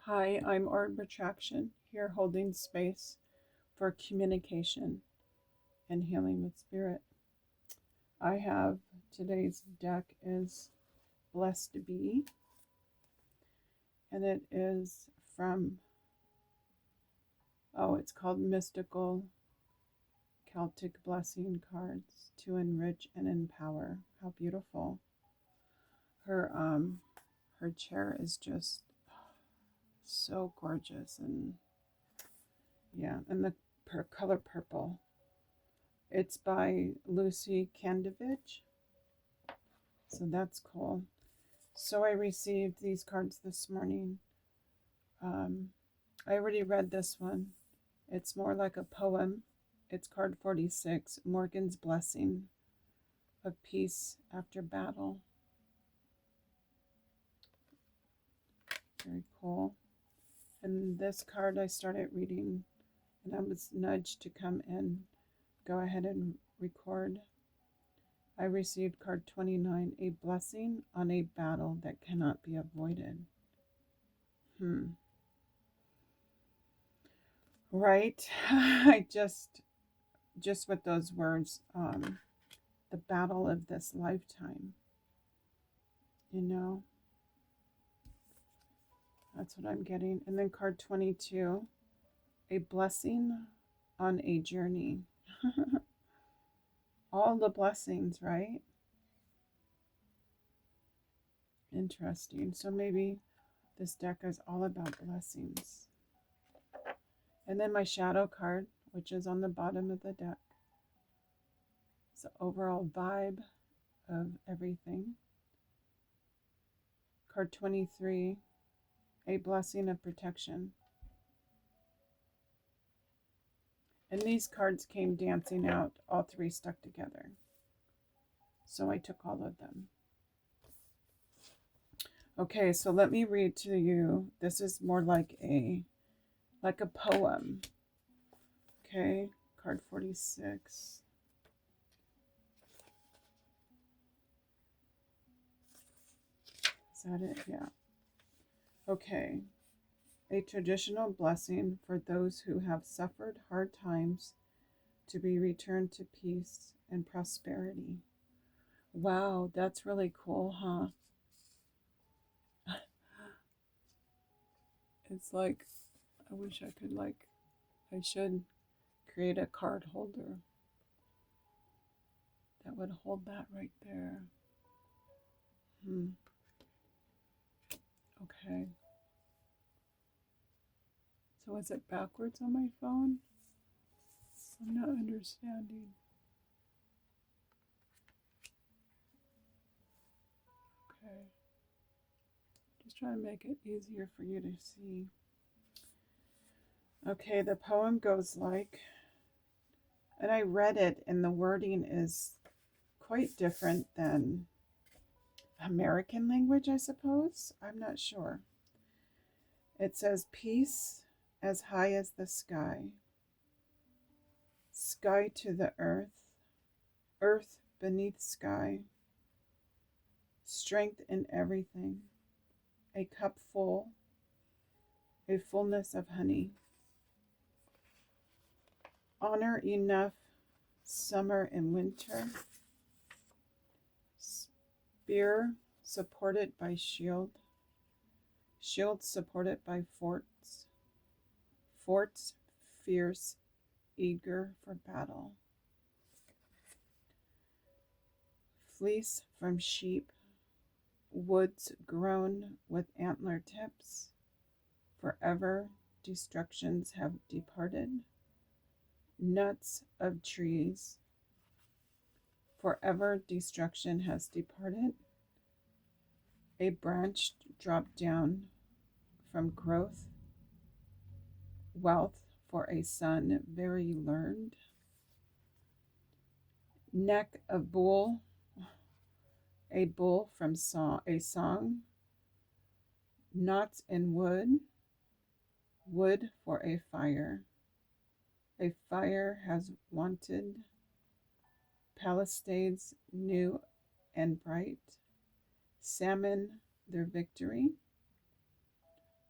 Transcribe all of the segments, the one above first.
Hi, I'm OrbAttraction, here holding space for communication and healing with spirit. I have today's deck is Blessed to Be, and it is from, it's called Mystical Celtic Blessing Cards to Enrich and Empower. How beautiful. Her chair is just so gorgeous, and yeah, and the color purple. It's by Lucy Cavendish, so that's cool. So I received these cards this morning. I already read this one. It's more like a poem. It's card 46, Morgan's Blessing of Peace After Battle. Very cool. And this card I started reading, and I was nudged to come in, go ahead and record. I received card 29, a blessing on a battle that cannot be avoided. Right. I just with those words, the battle of this lifetime, that's what I'm getting. And then card 22, a blessing on a journey. All the blessings, right? Interesting. So maybe this deck is all about blessings. And then my shadow card, which is on the bottom of the deck. It's the overall vibe of everything. Card 23, a blessing of protection. And these cards came dancing out, all three stuck together. So I took all of them. Okay, so let me read to you. This is more like a poem. Okay, card 46. Is that it? Yeah. Okay. A traditional blessing for those who have suffered hard times to be returned to peace and prosperity. Wow, that's really cool, huh? It's like, I wish I could, I should create a card holder that would hold that right there. Okay. So is it backwards on my phone? I'm not understanding. Okay. Just trying to make it easier for you to see. Okay, the poem goes like, and I read it, and the wording is quite different than American language, I suppose. I'm not sure. It says, peace as high as the sky, sky to the earth, earth beneath sky, strength in everything, a cup full, a fullness of honey, honor enough, summer and winter, spear supported by shield, shield supported by forts, forts fierce, eager for battle, fleece from sheep, woods grown with antler tips, forever destructions have departed, nuts of trees, forever destruction has departed, a branch dropped down from growth, wealth for a son very learned, neck of bull, a bull from a song, knots in wood, wood for a fire has wanted, palisades new and bright, salmon their victory,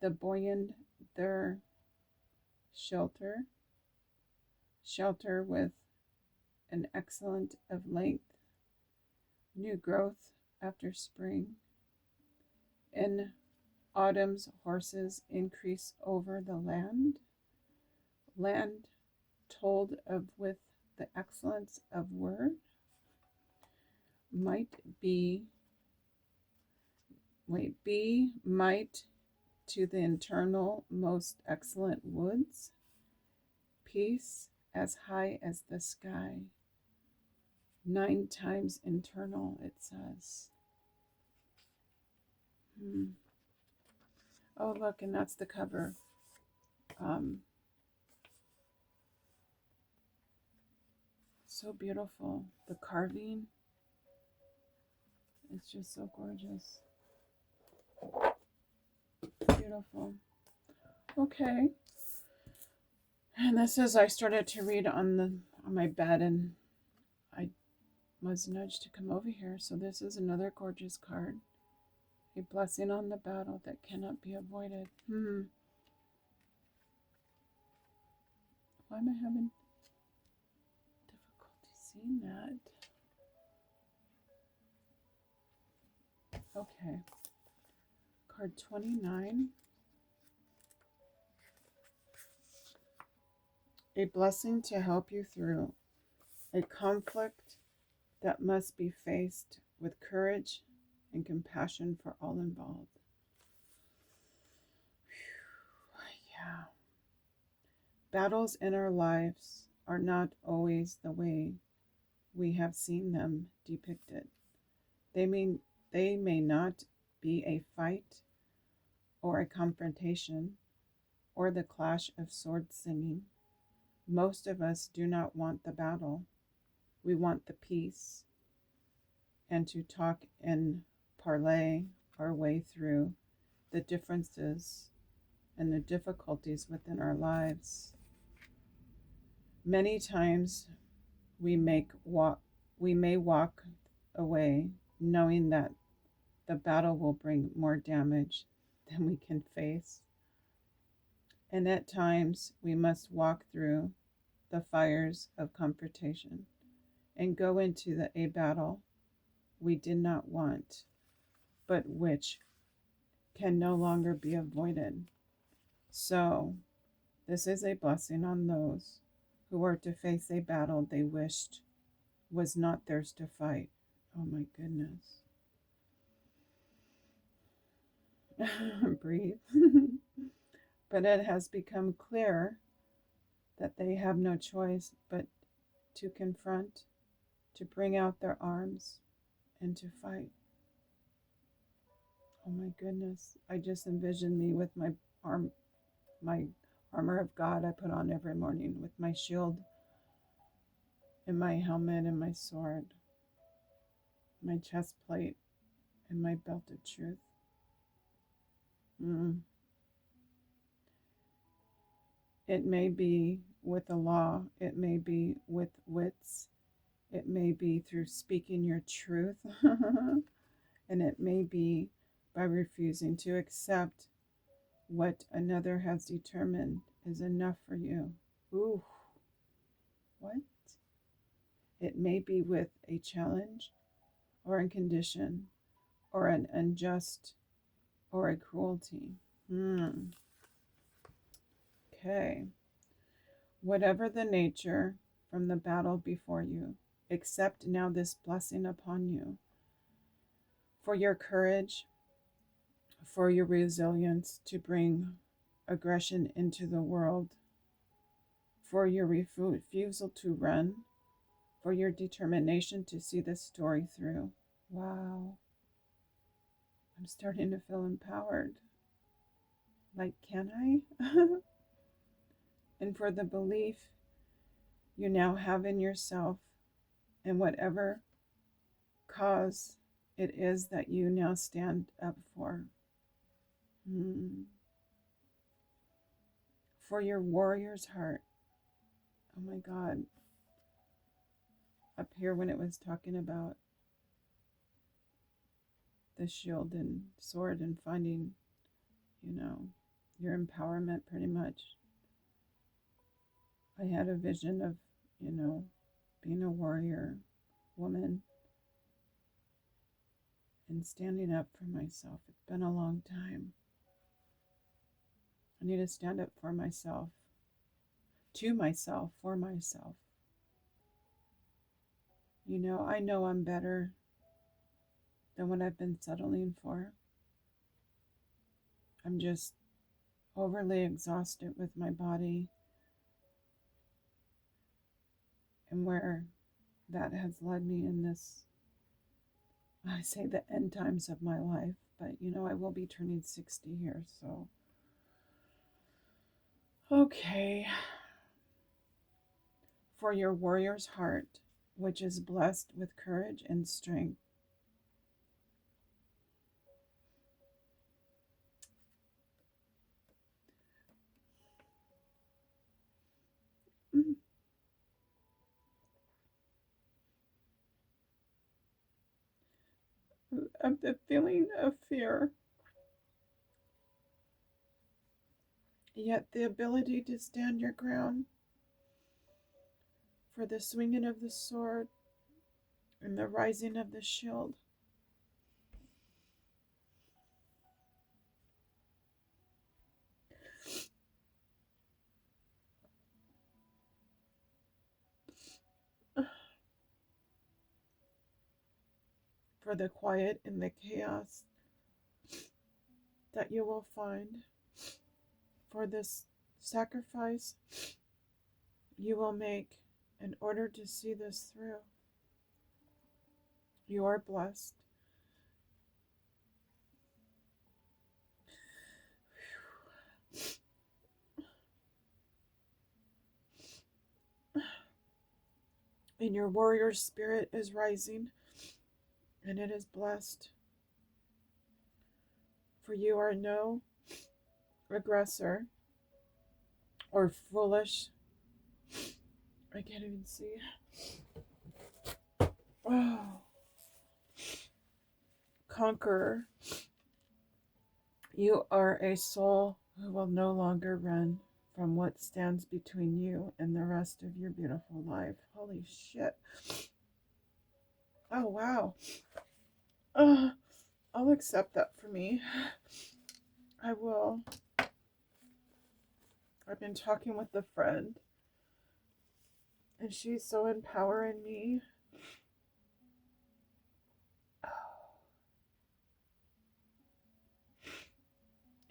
the buoyant their shelter, shelter with an excellent of length, new growth after spring. In autumn's horses increase over the land, land told of with the excellence of word, might be, might to the internal most excellent woods, peace as high as the sky, 9 times internal, it says. Oh, look, and that's the cover. So beautiful. The carving is just so gorgeous. Beautiful. Okay. And this is, I started to read on my bed, and I was nudged to come over here. So this is another gorgeous card. A blessing on the battle that cannot be avoided. Why am I having difficulty seeing that? Okay. Card 29. A blessing to help you through a conflict that must be faced with courage and compassion for all involved. Yeah. Battles in our lives are not always the way we have seen them depicted. They may not be a fight or a confrontation or the clash of sword singing. Most of us do not want the battle. We want the peace and to talk and parlay our way through the differences and the difficulties within our lives. Many times we may walk away knowing that the battle will bring more damage than we can face. And at times we must walk through the fires of confrontation and go into a battle we did not want, but which can no longer be avoided. So, this is a blessing on those who are to face a battle they wished was not theirs to fight. Oh my goodness. Breathe. But it has become clear that they have no choice but to confront, to bring out their arms, and to fight. Oh my goodness. I just envisioned me with my armor of God I put on every morning, with my shield and my helmet and my sword, my chest plate and my belt of truth. It may be with the law, it may be with wits, it may be through speaking your truth, and it may be by refusing to accept what another has determined is enough for you. Ooh, what? It may be with a challenge or a condition or an unjust or a cruelty. Okay. Whatever the nature from the battle before you, accept now this blessing upon you for your courage, for your resilience to bring aggression into the world, for your refusal to run, for your determination to see this story through. Wow. I'm starting to feel empowered. Like, can I? And for the belief you now have in yourself and whatever cause it is that you now stand up for. For your warrior's heart. Oh my God. Up here when it was talking about the shield and sword and finding, your empowerment pretty much. I had a vision of, being a warrior woman and standing up for myself. It's been a long time. I need to stand up for myself, to myself, for myself. I know I'm better than what I've been settling for. I'm just overly exhausted with my body and where that has led me in this, I say, the end times of my life. But, I will be turning 60 here, so. Okay. For your warrior's heart, which is blessed with courage and strength. Of the feeling of fear, yet the ability to stand your ground, for the swinging of the sword and the rising of the shield. For the quiet in the chaos that you will find, for this sacrifice you will make in order to see this through. You are blessed. And your warrior spirit is rising, and it is blessed. For you are no aggressor or foolish. I can't even see. Oh. Conqueror. You are a soul who will no longer run from what stands between you and the rest of your beautiful life. Holy shit. Oh, wow. I'll accept that for me. I will. I've been talking with a friend, and she's so empowering me.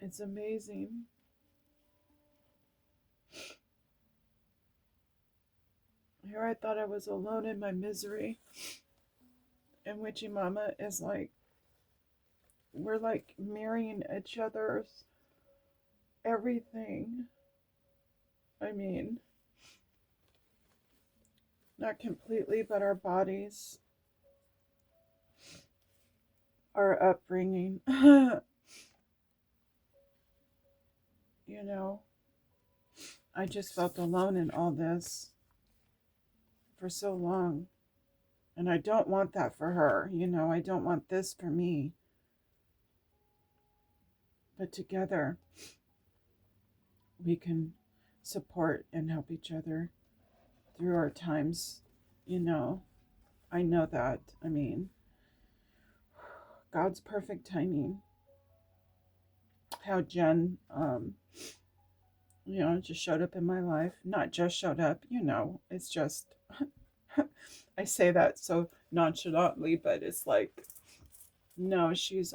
It's amazing. Here I thought I was alone in my misery, and Witchy Mama is like, we're like marrying each other's everything. I mean, not completely, but our bodies, our upbringing. I just felt alone in all this for so long. And I don't want that for her. I don't want this for me. But together, we can support and help each other through our times. I know that. I mean, God's perfect timing. How Jen, just showed up in my life. Not just showed up, it's just, I say that so nonchalantly, but it's like, no, she's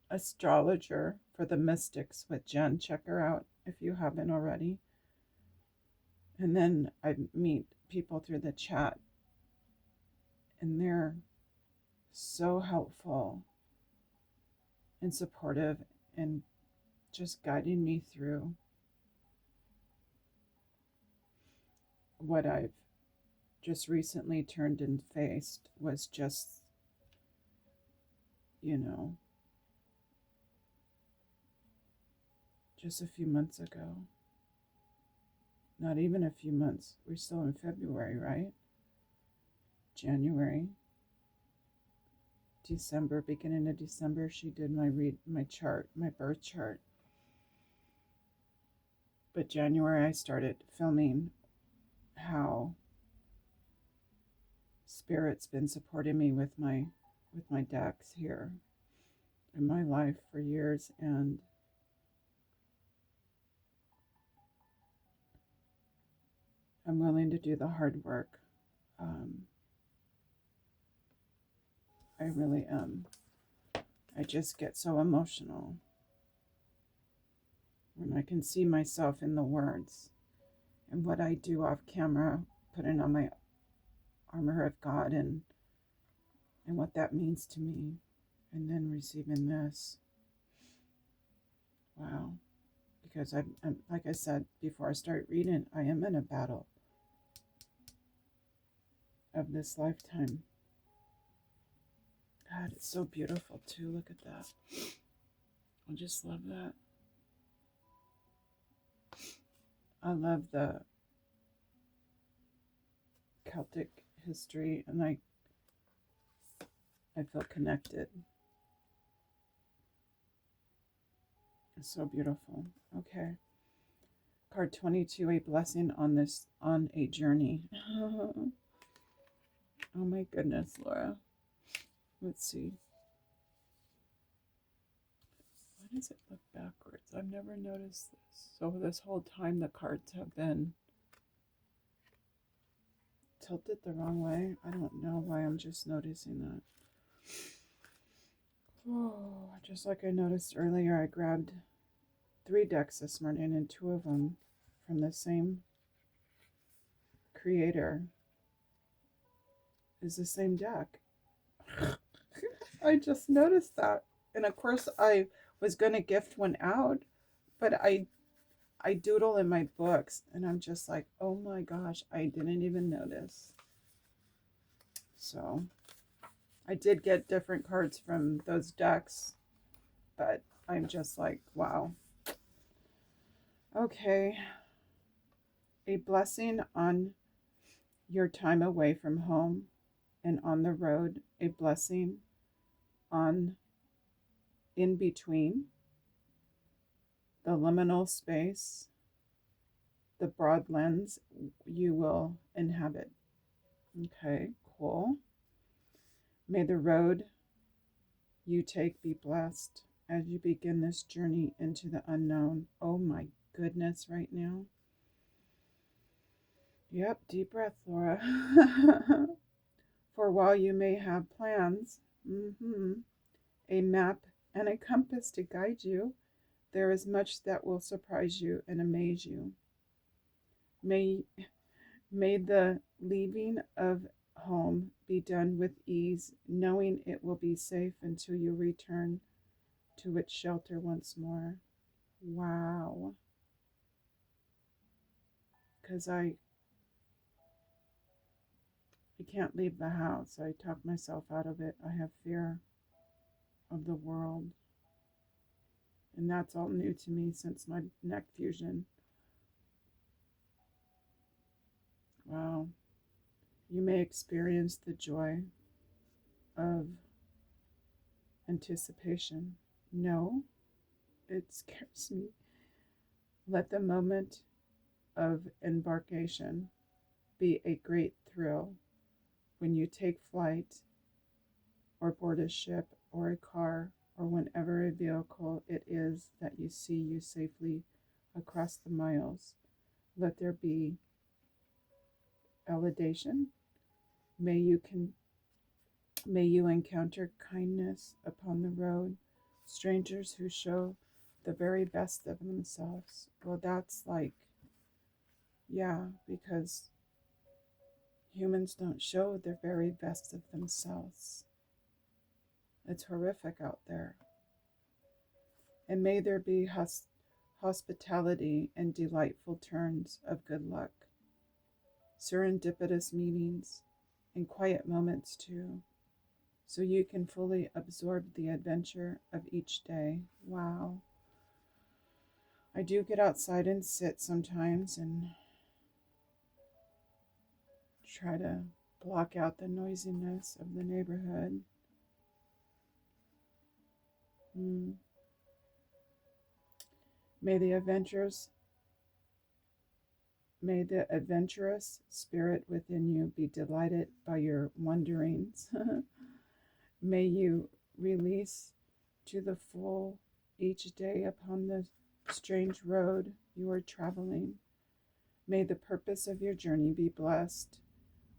astrologer for the Mystics with Jen. Check her out if you haven't already. And then I meet people through the chat, and they're so helpful and supportive and just guiding me through what I've just recently turned and faced. Was just, just a few months ago. Not even a few months. We're still in February, right? January, December, beginning of December, she did my chart, my birth chart. But January I started filming how Spirit's been supporting me with my decks here in my life for years, and I'm willing to do the hard work. I really am. I just get so emotional when I can see myself in the words and what I do off camera, putting on my armor of God and what that means to me, and then receiving this. Wow. Because I'm like I said before I start reading, I am in a battle of this lifetime. God, it's so beautiful too. Look at that. I just love that. I love the Celtic history, and I feel connected. It's so beautiful. Okay. Card 22, a blessing on a journey. Oh my goodness, Laura. Let's see. Why does it look backwards? I've never noticed this. So this whole time the cards have been tilted the wrong way. I don't know why I'm just noticing that. Oh, just like I noticed earlier, I grabbed 3 decks this morning, and 2 of them from the same creator is the same deck. I just noticed that. And of course I was going to gift one out, but I doodle in my books and I'm just like, oh my gosh, I didn't even notice. So I did get different cards from those decks, but I'm just like, wow. Okay. A blessing on your time away from home and on the road. A blessing on in between, the liminal space, the broad lens you will inhabit. Okay, cool. May the road you take be blessed as you begin this journey into the unknown. Oh my goodness, right now. Yep, deep breath, Laura. For while you may have plans, a map and a compass to guide you, there is much that will surprise you and amaze you. May the leaving of home be done with ease, knowing it will be safe until you return to its shelter once more. Wow. Because I can't leave the house. I talk myself out of it. I have fear of the world. And that's all new to me since my neck fusion. Wow. You may experience the joy of anticipation. No, it scares me. Let the moment of embarkation be a great thrill when you take flight or board a ship or a car or whenever a vehicle it is that you see you safely across the miles. Let there be elidation. May you encounter kindness upon the road, strangers who show the very best of themselves. Well, that's like, yeah, because humans don't show the very best of themselves. It's horrific out there. And may there be hospitality and delightful turns of good luck, serendipitous meetings, and quiet moments too, so you can fully absorb the adventure of each day. Wow. I do get outside and sit sometimes and try to block out the noisiness of the neighborhood. May the adventures May the adventurous spirit within you be delighted by your wanderings. May you release to the full each day upon the strange road you are traveling. May the purpose of your journey be blessed.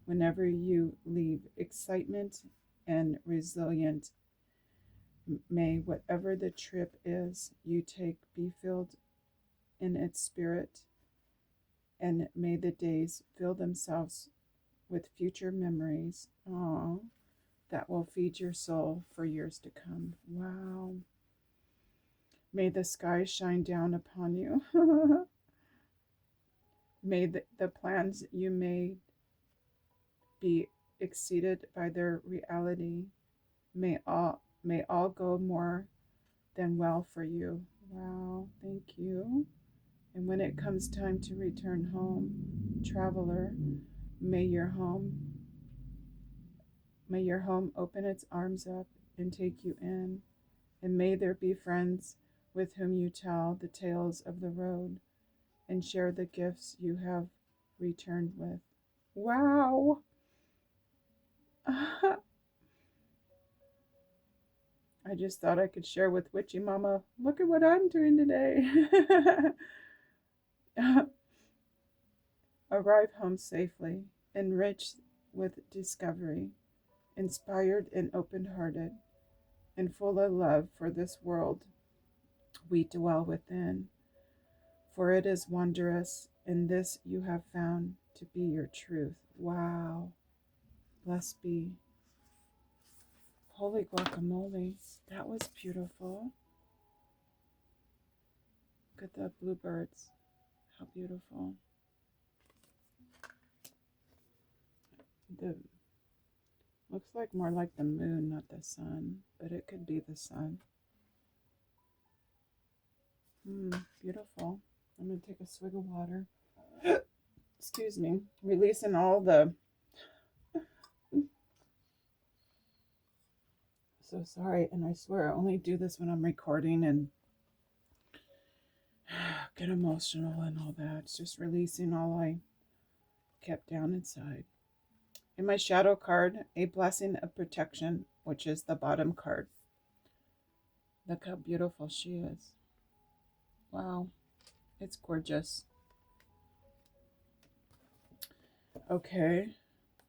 Whenever you leave excitement and resilient, may whatever the trip is you take be filled in its spirit, and may the days fill themselves with future memories. Aww, that will feed your soul for years to come. Wow. May the sky shine down upon you. May the plans you made be exceeded by their reality. May all go more than well for you. Wow, thank you. And when it comes time to return home, traveler, may your home open its arms up and take you in. And may there be friends with whom you tell the tales of the road and share the gifts you have returned with. Wow. I just thought I could share with Witchy Mama, look at what I'm doing today. Arrive home safely, enriched with discovery, inspired and open-hearted, and full of love for this world we dwell within. For it is wondrous, and this you have found to be your truth. Wow. Blessed be. Holy guacamole. That was beautiful. Look at the bluebirds. How beautiful. The looks like more like the moon, not the sun, but it could be the sun. Beautiful. I'm going to take a swig of water. Excuse me. Releasing all the... So sorry, and I swear I only do this when I'm recording and get emotional and all that. It's just releasing all I kept down inside. In my shadow card, a blessing of protection, which is the bottom card. Look how beautiful she is. Wow, it's gorgeous. Okay,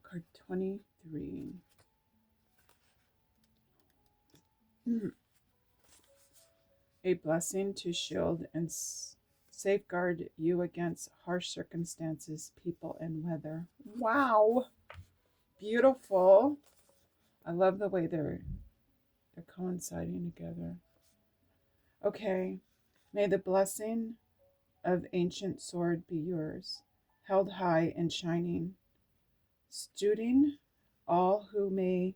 card 23. A blessing to shield and safeguard you against harsh circumstances, people, and weather. Wow, beautiful. I love the way they're coinciding together. Okay, may the blessing of ancient sword be yours, held high and shining, studing all who may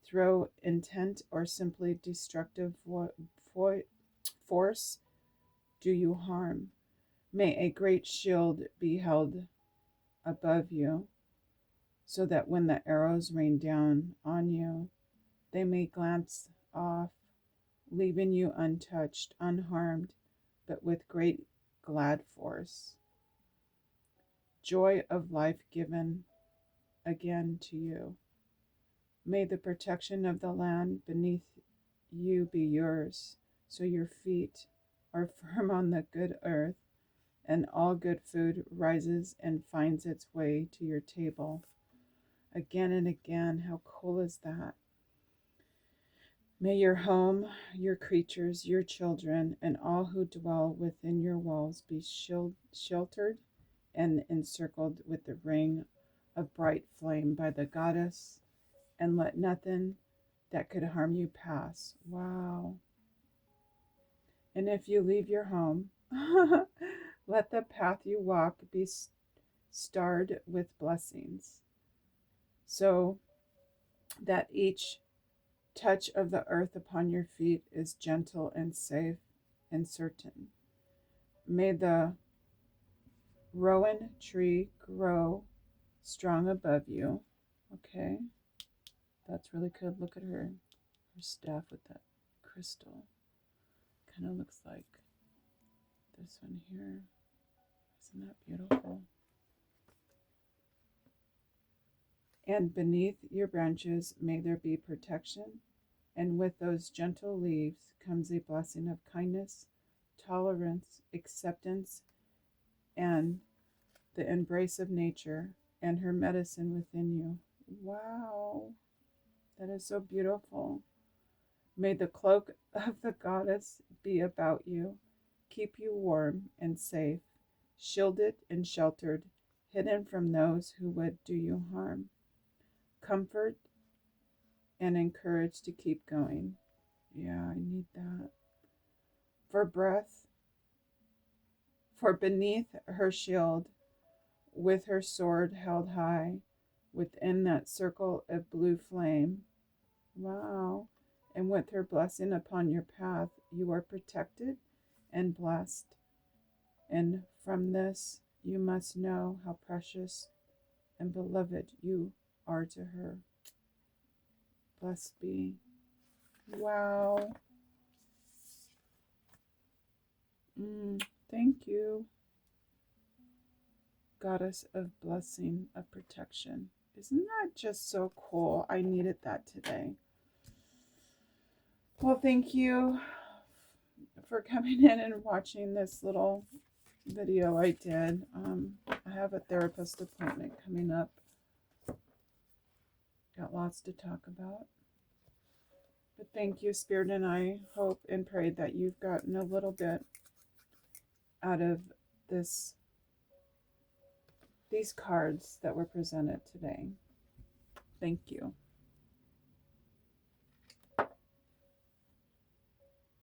throw intent or simply destructive force do you harm. May a great shield be held above you, so that when the arrows rain down on you, they may glance off, leaving you untouched, unharmed, but with great glad force. Joy of life given again to you. May the protection of the land beneath you be yours, so your feet are firm on the good earth, and all good food rises and finds its way to your table. Again and again, how cool is that? May your home, your creatures, your children, and all who dwell within your walls be sheltered and encircled with the ring of bright flame by the goddess, and let nothing that could harm you pass. Wow. And if you leave your home, let the path you walk be starred with blessings, so that each touch of the earth upon your feet is gentle and safe and certain. May the rowan tree grow strong above you. Okay, that's really good. Look at her staff with that crystal. Kind of looks like this one here. Isn't that beautiful? And beneath your branches may there be protection, and with those gentle leaves comes a blessing of kindness, tolerance, acceptance, and the embrace of nature and her medicine within you. Wow, that is so beautiful. May the cloak of the goddess be about you, keep you warm and safe, shielded and sheltered, hidden from those who would do you harm. Comfort and encouraged to keep going. Yeah, I need that. For breath, for beneath her shield, with her sword held high, within that circle of blue flame. Wow. And with her blessing upon your path, you are protected and blessed. And from this, you must know how precious and beloved you are to her. Blessed be. Wow. Thank you, Goddess of blessing, of protection. Isn't that just so cool? I needed that today. Well, thank you for coming in and watching this little video I did. I have a therapist appointment coming up. Got lots to talk about. But thank you, Spirit, and I hope and pray that you've gotten a little bit out of these cards that were presented today. Thank you.